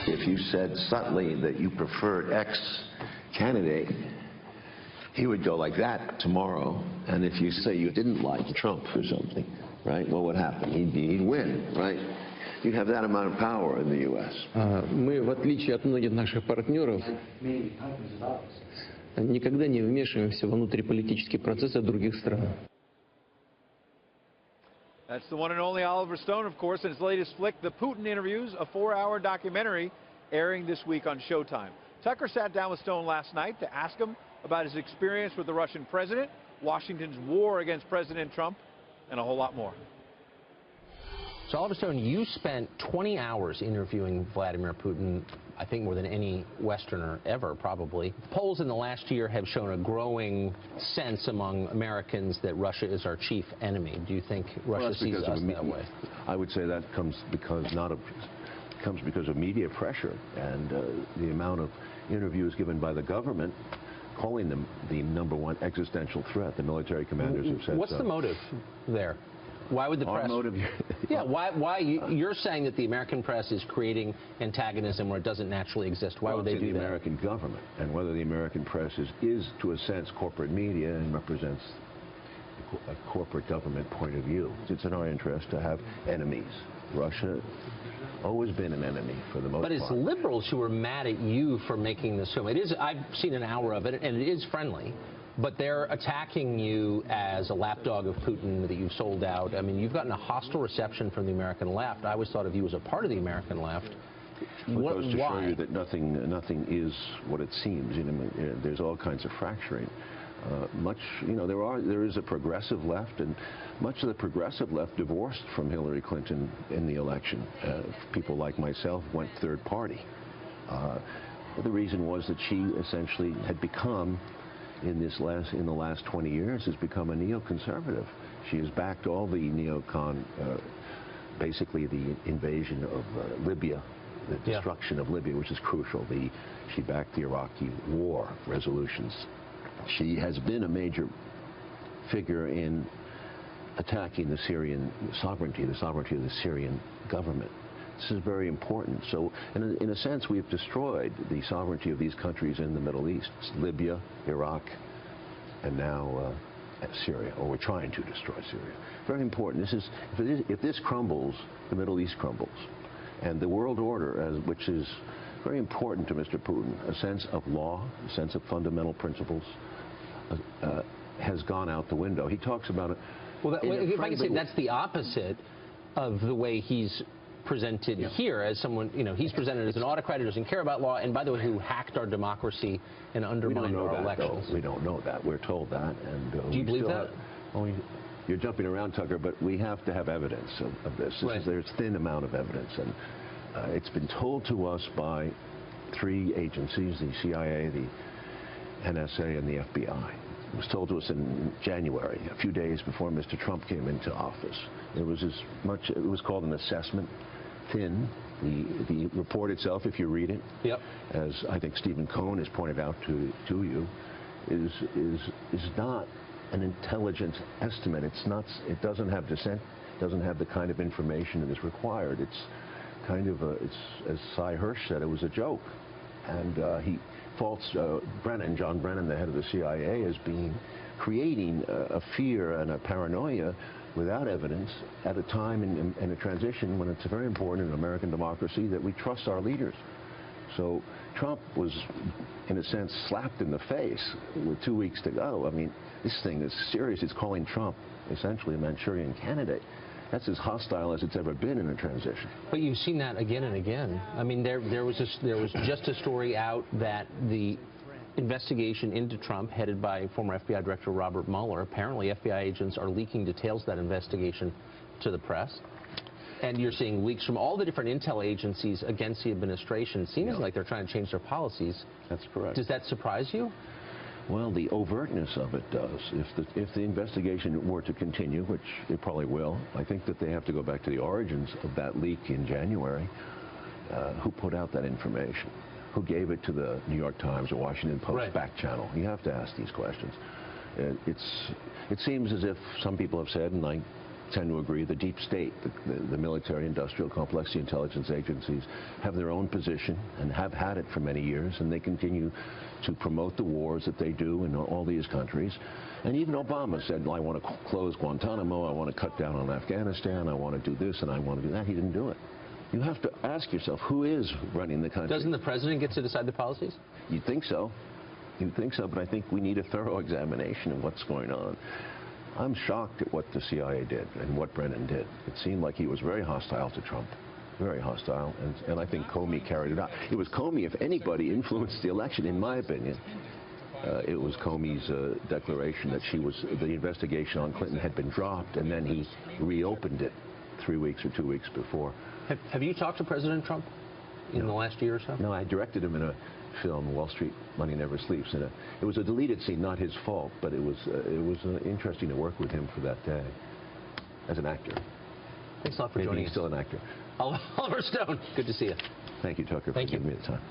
If you said subtly that you preferred X candidate, he would go like that tomorrow. And if you say you didn't like Trump or something, right, what would happen? He'd win, right? You'd have that amount of power in the U.S. Мы, в отличие от многих наших партнеров, никогда не вмешиваемся в внутриполитические процессы других стран. That's the one and only Oliver Stone, of course, in his latest flick, The Putin Interviews, a 4-hour documentary airing this week on Showtime. Tucker sat down with Stone last night to ask him about his experience with the Russian president, Washington's war against President Trump, and a whole lot more. So, Oliver Stone, you spent 20 hours interviewing Vladimir Putin, I think more than any Westerner ever, probably. Polls in the last year have shown a growing sense among Americans that Russia is our chief enemy. Do you think Russia sees us that way? I would say that comes because of media pressure and the amount of interviews given by the government calling them the #1 existential threat. The military commanders have said What's the motive there? Why would the press? Our motive? Yeah, why you're saying that the American press is creating antagonism where it doesn't naturally exist? Why would they do that? The American government, and whether the American press is to a sense corporate media and represents a corporate government point of view. It's in our interest to have enemies. Russia always been an enemy for the most part. But it's liberals who are mad at you for making this film. It is. I've seen an hour of it, and it is friendly. But they're attacking you as a lapdog of Putin, that you've sold out. I mean, you've gotten a hostile reception from the American left. I always thought of you as a part of the American left. It goes to show you that nothing is what it seems. You know, there's all kinds of fracturing. There is a progressive left, and much of the progressive left divorced from Hillary Clinton in the election. People like myself went third party. The reason was that she essentially had become, in the last 20 years, has become a neoconservative. She has backed all the neocon, basically the invasion of Libya, the destruction of Libya, which is crucial. She backed the Iraqi war resolutions. She has been a major figure in attacking the Syrian sovereignty, the sovereignty of the Syrian government. This is very important. So, in a sense, we've destroyed the sovereignty of these countries in the Middle East. It's Libya, Iraq, and now Syria, or we're trying to destroy Syria. Very important. If this crumbles, the Middle East crumbles. And the world order, which is very important to Mr. Putin, a sense of law, a sense of fundamental principles, has gone out the window. He talks about it. Well, if I can say, that's the opposite of the way he's presented here, as someone, he's presented as an autocrat who doesn't care about law, and by the way, who hacked our democracy and undermined our elections. We don't know that. We're told that. And do you believe that? You're jumping around, Tucker, but we have to have evidence of this. There's a thin amount of evidence, and it's been told to us by 3 agencies, the CIA, the NSA, and the FBI. It was told to us in January, a few days before Mr. Trump came into office. It was called an assessment. Thin. The report itself, if you read it, as I think Stephen Cohn has pointed out to you, is not an intelligent estimate. It doesn't have dissent, doesn't have the kind of information that is required. It's kind of as Cy Hirsch said, it was a joke. And he faults John Brennan, the head of the CIA, as creating a fear and a paranoia without evidence at a time in a transition when it's very important in American democracy that we trust our leaders. So Trump was, in a sense, slapped in the face with 2 weeks to go. I mean, this thing is serious. It's calling Trump essentially a Manchurian candidate. That's as hostile as it's ever been in a transition. But you've seen that again and again. I mean, there was just a story out that the investigation into Trump, headed by former FBI Director Robert Mueller, apparently FBI agents are leaking details of that investigation to the press. And you're seeing leaks from all the different intel agencies against the administration. It seems like they're trying to change their policies. That's correct. Does that surprise you? Well, the overtness of it does. If the investigation were to continue, which it probably will, I think that they have to go back to the origins of that leak in January. Who put out that information? Who gave it to the New York Times or Washington Post back channel? You have to ask these questions. It seems as if some people have said, and I tend to agree the deep state, the military-industrial complex, the intelligence agencies, have their own position and have had it for many years, and they continue to promote the wars that they do in all these countries. And even Obama said, I want to close Guantanamo, I want to cut down on Afghanistan, I want to do this and I want to do that. He didn't do it. You have to ask yourself, who is running the country? Doesn't the president get to decide the policies? You'd think so. You'd think so, but I think we need a thorough examination of what's going on. I'm shocked at what the CIA did and what Brennan did. It seemed like he was very hostile to Trump, very hostile, and I think Comey carried it out. It was Comey, if anybody, influenced the election, in my opinion. It was Comey's declaration that the investigation on Clinton had been dropped, and then he reopened it 3 weeks or 2 weeks before. Have you talked to President Trump in the last year or so? No, I directed him in a film, Wall Street Money Never Sleeps. And it was a deleted scene, not his fault, but it was interesting to work with him for that day as an actor. Thanks a lot for joining us. He's still an actor. Oliver Stone, good to see you. Thank you, Tucker, for giving me the time.